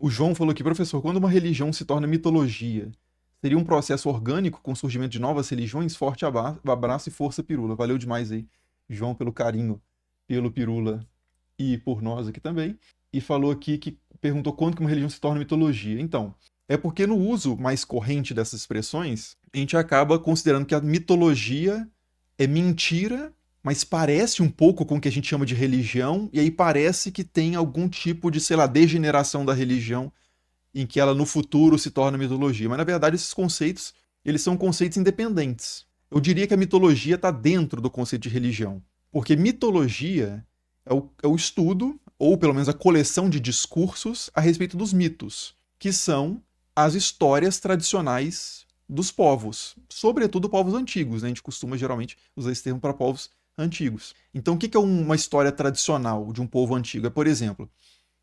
O João falou aqui, professor, quando uma religião se torna mitologia, seria um processo orgânico com o surgimento de novas religiões? Forte abraço e força, Pirula. Valeu demais aí, João, pelo carinho, pelo Pirula e por nós aqui também. E falou aqui que perguntou quando que uma religião se torna mitologia. Então, é porque no uso mais corrente dessas expressões, a gente acaba considerando que a mitologia é mentira, mas parece um pouco com o que a gente chama de religião, e aí parece que tem algum tipo de, sei lá, degeneração da religião em que ela no futuro se torna mitologia. Mas na verdade esses conceitos, eles são conceitos independentes. Eu diria que a mitologia está dentro do conceito de religião, porque mitologia é o estudo, ou pelo menos a coleção de discursos a respeito dos mitos, que são as histórias tradicionais dos povos, sobretudo povos antigos, né? A gente costuma geralmente usar esse termo para povos antigos. Então, o que é uma história tradicional de um povo antigo? É, por exemplo,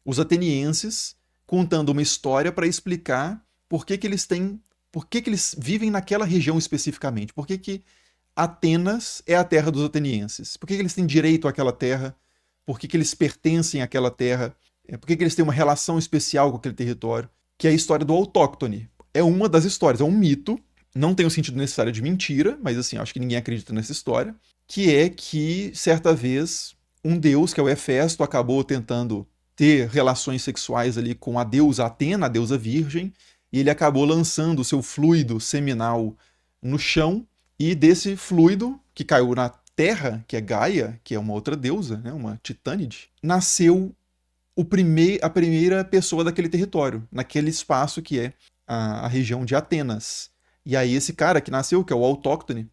os atenienses contando uma história para explicar por que eles vivem naquela região especificamente, por que Atenas é a terra dos atenienses, por que eles têm direito àquela terra, por que eles pertencem àquela terra, por que eles têm uma relação especial com aquele território, que é a história do autóctone. É uma das histórias, é um mito, não tem o sentido necessário de mentira, mas assim, acho que ninguém acredita nessa história, que é que, certa vez, um deus, que é o Hefesto, acabou tentando ter relações sexuais ali com a deusa Atena, a deusa virgem, e ele acabou lançando o seu fluido seminal no chão, e desse fluido, que caiu na terra, que é Gaia, que é uma outra deusa, né, uma titânide, nasceu a primeira pessoa daquele território, naquele espaço que é a região de Atenas. E aí esse cara que nasceu, que é o autóctone,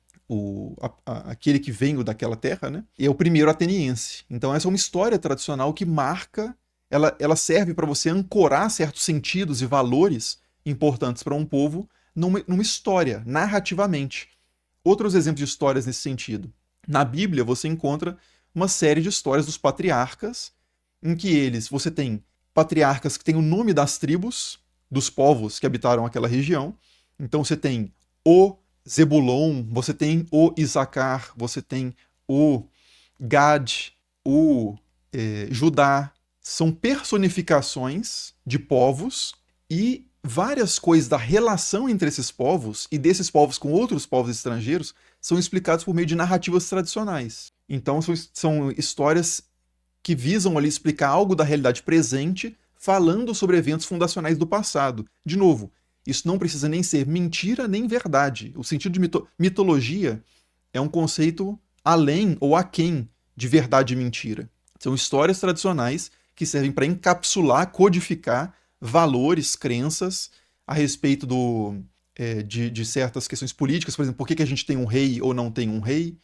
aquele que veio daquela terra, né, é o primeiro ateniense. Então essa é uma história tradicional que marca, ela serve para você ancorar certos sentidos e valores importantes para um povo numa história, narrativamente. Outros exemplos de histórias nesse sentido. Na Bíblia você encontra uma série de histórias dos patriarcas, em que você tem patriarcas que têm o nome das tribos, dos povos que habitaram aquela região. Então você tem o Zebulon, você tem o Issacar, você tem o Gad, o Judá. São personificações de povos e várias coisas da relação entre esses povos e desses povos com outros povos estrangeiros são explicados por meio de narrativas tradicionais. Então são histórias que visam ali explicar algo da realidade presente, falando sobre eventos fundacionais do passado. De novo, isso não precisa nem ser mentira nem verdade. O sentido de mitologia é um conceito além ou aquém de verdade e mentira. São histórias tradicionais que servem para encapsular, codificar valores, crenças a respeito de certas questões políticas. Por exemplo, por que a gente tem um rei ou não tem um rei?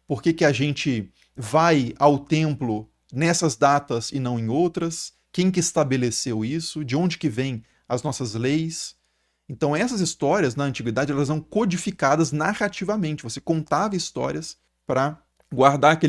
Por que a gente vai ao templo nessas datas e não em outras? Quem que estabeleceu isso? De onde que vêm as nossas leis? Então essas histórias, na antiguidade, elas eram codificadas narrativamente. Você contava histórias para guardar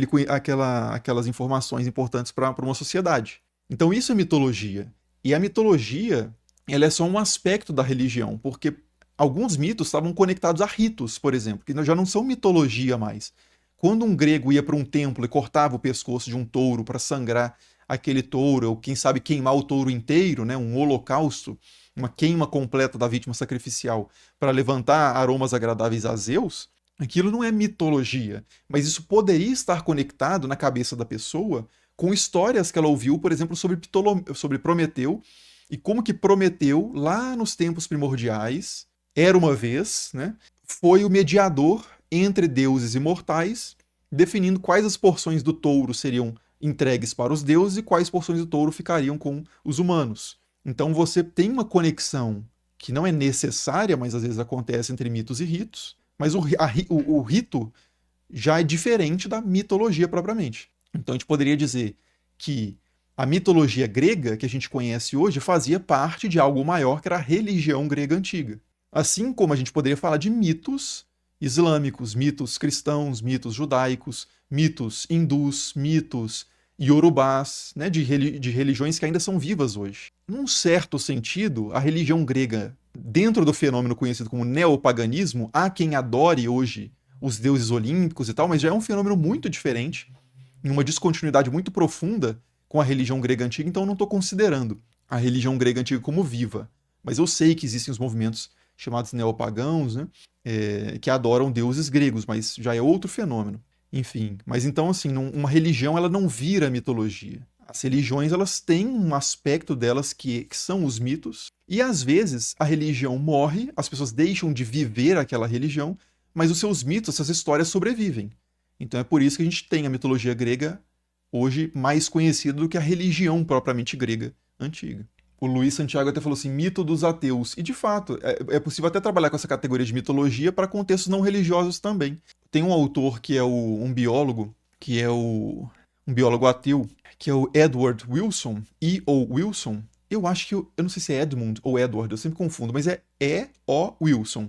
aquelas informações importantes para uma sociedade. Então isso é mitologia. E a mitologia, ela é só um aspecto da religião, porque alguns mitos estavam conectados a ritos, por exemplo, que já não são mitologia mais. Quando um grego ia para um templo e cortava o pescoço de um touro para sangrar aquele touro, ou quem sabe queimar o touro inteiro, né, um holocausto, uma queima completa da vítima sacrificial para levantar aromas agradáveis a Zeus, aquilo não é mitologia, mas isso poderia estar conectado na cabeça da pessoa com histórias que ela ouviu, por exemplo, sobre Prometeu, e como que Prometeu, lá nos tempos primordiais, era uma vez, né, foi o mediador entre deuses e mortais, definindo quais as porções do touro seriam entregues para os deuses e quais porções do touro ficariam com os humanos. Então você tem uma conexão que não é necessária, mas às vezes acontece entre mitos e ritos, mas o rito já é diferente da mitologia propriamente. Então a gente poderia dizer que a mitologia grega que a gente conhece hoje fazia parte de algo maior que era a religião grega antiga. Assim como a gente poderia falar de mitos islâmicos, mitos cristãos, mitos judaicos, mitos hindus, mitos iorubás, né, de religiões que ainda são vivas hoje. Num certo sentido, a religião grega, dentro do fenômeno conhecido como neopaganismo, há quem adore hoje os deuses olímpicos e tal, mas já é um fenômeno muito diferente, em uma descontinuidade muito profunda com a religião grega antiga, então eu não estou considerando a religião grega antiga como viva. Mas eu sei que existem os movimentos chamados neopagãos, né, que adoram deuses gregos, mas já é outro fenômeno. Enfim, mas então assim, uma religião ela não vira mitologia. As religiões elas têm um aspecto delas que são os mitos, e às vezes a religião morre, as pessoas deixam de viver aquela religião, mas os seus mitos, essas histórias sobrevivem. Então é por isso que a gente tem a mitologia grega hoje mais conhecida do que a religião propriamente grega antiga. O Luiz Santiago até falou assim, mito dos ateus. E de fato, é possível até trabalhar com essa categoria de mitologia para contextos não religiosos também. Tem um autor que é um biólogo, um biólogo ateu, que é o Edward Wilson, E.O. Wilson. Eu acho que, eu não sei se é Edmund ou Edward, eu sempre confundo, mas é E.O. Wilson.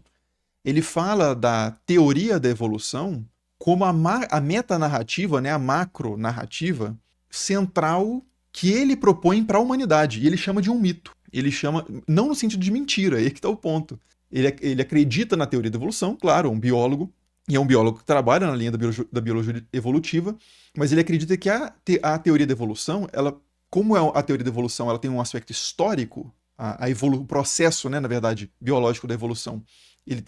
Ele fala da teoria da evolução como a metanarrativa, né, a macronarrativa central que ele propõe para a humanidade. E ele chama de um mito. Ele chama, não no sentido de mentira, aí que está o ponto. Ele acredita na teoria da evolução, claro, um biólogo, e é um biólogo que trabalha na linha da biologia evolutiva, mas ele acredita que a teoria da evolução, como a teoria da evolução ela tem um aspecto histórico, o processo, né, na verdade, biológico da evolução,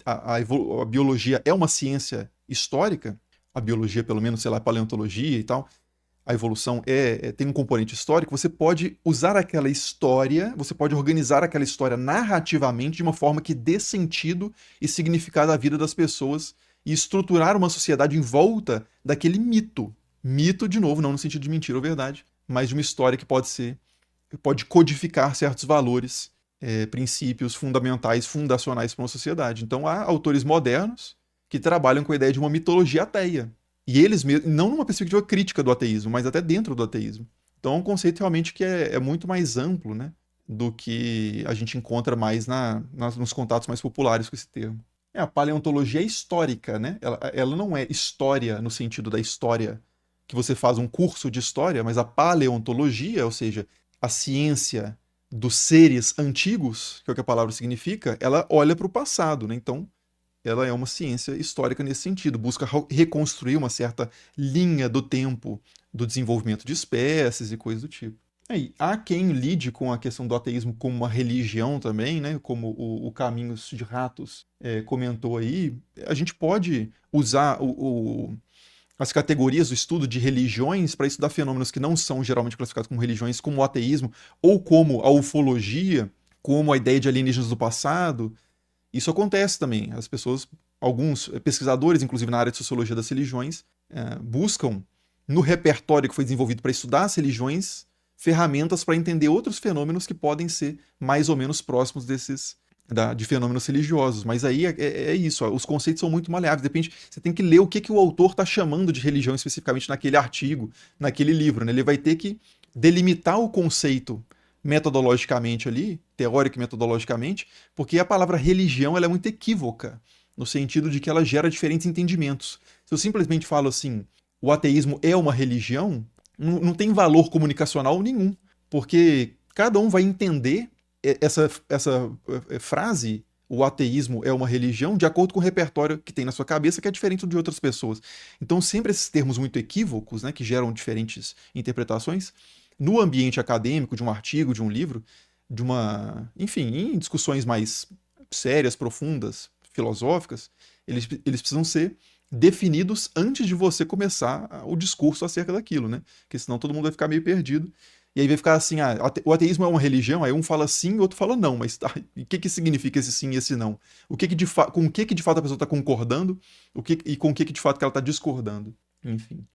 a biologia é uma ciência histórica, a biologia, pelo menos, sei lá, paleontologia e tal, a evolução tem um componente histórico, você pode usar aquela história, você pode organizar aquela história narrativamente de uma forma que dê sentido e significado à vida das pessoas e estruturar uma sociedade em volta daquele mito. Mito, de novo, não no sentido de mentira ou verdade, mas de uma história que pode codificar certos valores, princípios fundamentais, fundacionais para uma sociedade. Então há autores modernos que trabalham com a ideia de uma mitologia ateia. E eles mesmos, não numa perspectiva crítica do ateísmo, mas até dentro do ateísmo. Então é um conceito realmente que é muito mais amplo, né, do que a gente encontra mais nos contatos mais populares com esse termo. A paleontologia é histórica, né? Ela não é história no sentido da história que você faz um curso de história, mas a paleontologia, ou seja, a ciência dos seres antigos, que é o que a palavra significa, ela olha para o passado, né? Então, ela é uma ciência histórica nesse sentido, busca reconstruir uma certa linha do tempo do desenvolvimento de espécies e coisas do tipo. Há quem lide com a questão do ateísmo como uma religião também, né? Como o Caminhos de Ratos comentou aí. A gente pode usar as categorias do estudo de religiões para estudar fenômenos que não são geralmente classificados como religiões, como o ateísmo, ou como a ufologia, como a ideia de alienígenas do passado. Isso acontece também. As pessoas, alguns pesquisadores, inclusive na área de sociologia das religiões, buscam, no repertório que foi desenvolvido para estudar as religiões, ferramentas para entender outros fenômenos que podem ser mais ou menos próximos de fenômenos religiosos. Mas aí é isso, os conceitos são muito maleáveis. Depende, você tem que ler o que o autor está chamando de religião especificamente naquele artigo, naquele livro, né? Ele vai ter que delimitar o conceito metodologicamente ali, teórico e metodologicamente, porque a palavra religião ela é muito equívoca, no sentido de que ela gera diferentes entendimentos. Se eu simplesmente falo assim, o ateísmo é uma religião, não tem valor comunicacional nenhum, porque cada um vai entender essa frase, o ateísmo é uma religião, de acordo com o repertório que tem na sua cabeça, que é diferente de outras pessoas. Então, sempre esses termos muito equívocos, né, que geram diferentes interpretações, no ambiente acadêmico, de um artigo, de um livro, enfim, em discussões mais sérias, profundas, filosóficas, eles precisam ser definidos antes de você começar o discurso acerca daquilo, né? Porque senão todo mundo vai ficar meio perdido. E aí vai ficar assim, o ateísmo é uma religião, aí um fala sim e o outro fala não, mas o que significa esse sim e esse não? Com o que de fato a pessoa está concordando e com o que de fato que ela está discordando? Enfim.